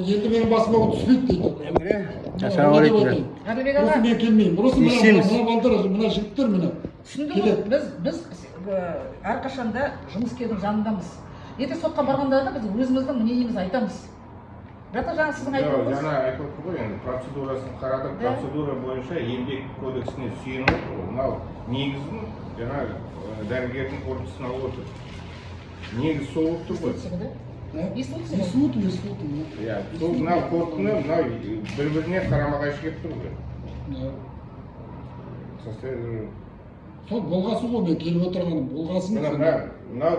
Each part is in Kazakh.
енді менің басыма ол түспейді дейді. Ассалаумағалейкум. Ғаділбек аға. Осы мен келмеймін. Осы мына балдар, мына жігіттер міне. Түсіндіңіз, біз әрқашанда жұмыскердің жанындамыз. Ертең сотқа барғанда да біз өзіміздің мнениемізді айтамыз. Бірақ жаңа сіздің айтқаныңыз. Жаңа айтып отыр ғой, енді процедурасын қарадық, процедура бойынша еңбек кодексіне сүйеніп отыр. Мынау негізін жаңа дәрігердің корпусына алып отыр. Негіз сол болып тұр ғой. Институт. Иә, сол мынау кодтыны мынау бір-біріне қарама-қайшы келіп тұр ғой. Сол болғасы ғой мен келіп отырғаным, болғасын. Мынау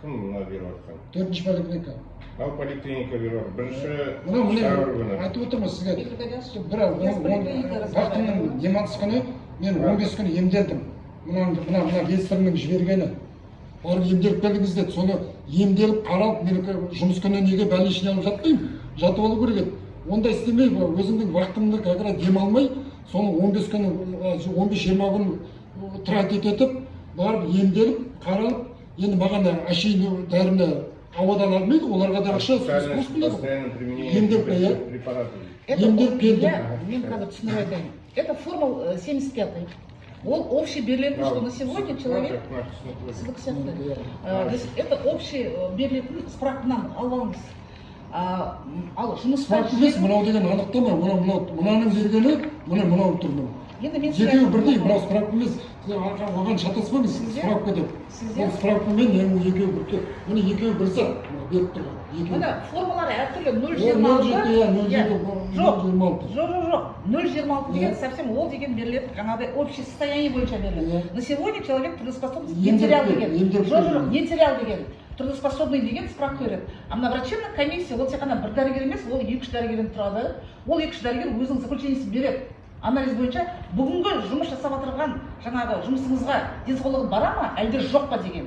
кім мынау беріп жатқан? 4-ші поликлиника. Мынау поликлиника беріп жатыр. Бірінші айтып отырмын сізге. Бақытымның демалыс күні мен 15 күн емделдім. Мына рейстерінің жібергені. Барып емделіп келдіңіз деді. Соны емделіп қаралып, мен жұмыс күні неге бәлешіне алып жатпаймын? Жатып алу керек еді. Онда істемей, өзімнің вақтымды қайғыра демалмай, соны 15 күні, 15-20 күн тратить етіп, барып емделіп, қаралып, енді маған әшейін дәріні ауадан алмайды, оларға да ақша емделіп келдім. Мен қазір түсініп айтайын. Это формул 75. Он общий берілетін, что на сегодня человек... Это общий берілетін справкынан алып алыңыз. Ал жұмысқа... Мынау деген анықтама, мынаның бергені, мынау тұр. Екеуі бірдей, мынау справка емес, оған шатаспаңыз, справка деп. Ол справкамен екеуі бірдей. Міне екеуі бір зат беріп тұрған. Міне формалары әртүрлі 0,26. Жоқ. 0,26 деген совсем ол деген беріледі, жаңағыдай общее состояние бойынша беріледі. На сегодня человек трудоспособный не терял деген. Жоқ, не терял деген. Трудоспособный деген справка береді. А мына врачебная комиссия, ол тек қана бір дәрігер емес, ол 2-3 дәрігерден тұрады. Ол 2-3 дәрігер өзінің заключениесін береді. Анализ бойынша бүгінгі жұмыс жасап отырған жаңағы жұмысыңызға денсаулығы бара ма, әлде жоқ па деген.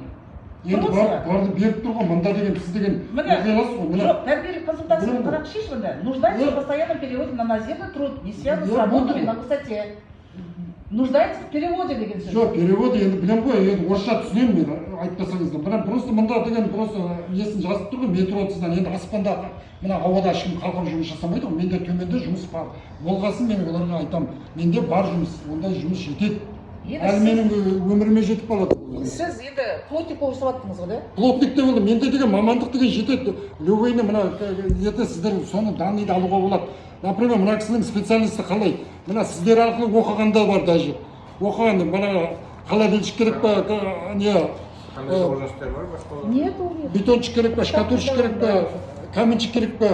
Енді барды беріп тұрған, мұнда деген сіз деген оқиғаласыз ғой. Жоқ, дәрігерлік консультацияны қарап шеш мұнда. Нуждается в постоянном переводе на наземный труд, не связан с работами на высоте. Нуждается в переводе деген сөз. Жоқ, переводы енді білем ғой, енді орысша түсінемін мен айтпасаңыз да. Бірақ просто мұнда деген просто несін жазып тұр ғой, метросыздан енді аспанда мына ауада ешкім қалқып жұмыс жасамайды ғой. Менде төменде жұмыс бар. Болғасын мен оларға айтамын, менде бар жұмыс, ондай жұмыс жетеді. Әлі менің өміріме жетіп қалады. Сіз енді плотник болып жасап жатырсыз ғой, да? Плотник те болды. Менде деген мамандық деген жетеді. Любойны мына ертең сіздер соны данныйды алуға болады. Например, мына кісінің специалисті қалай? Мына сіздер арқылы оқығанда бар даже. Оқыған, мына холодильщик керек па, не? Қандай должностьтер бар басқа? Нет, бетончик керек па, штукатурщик керек па, каменщик керек па?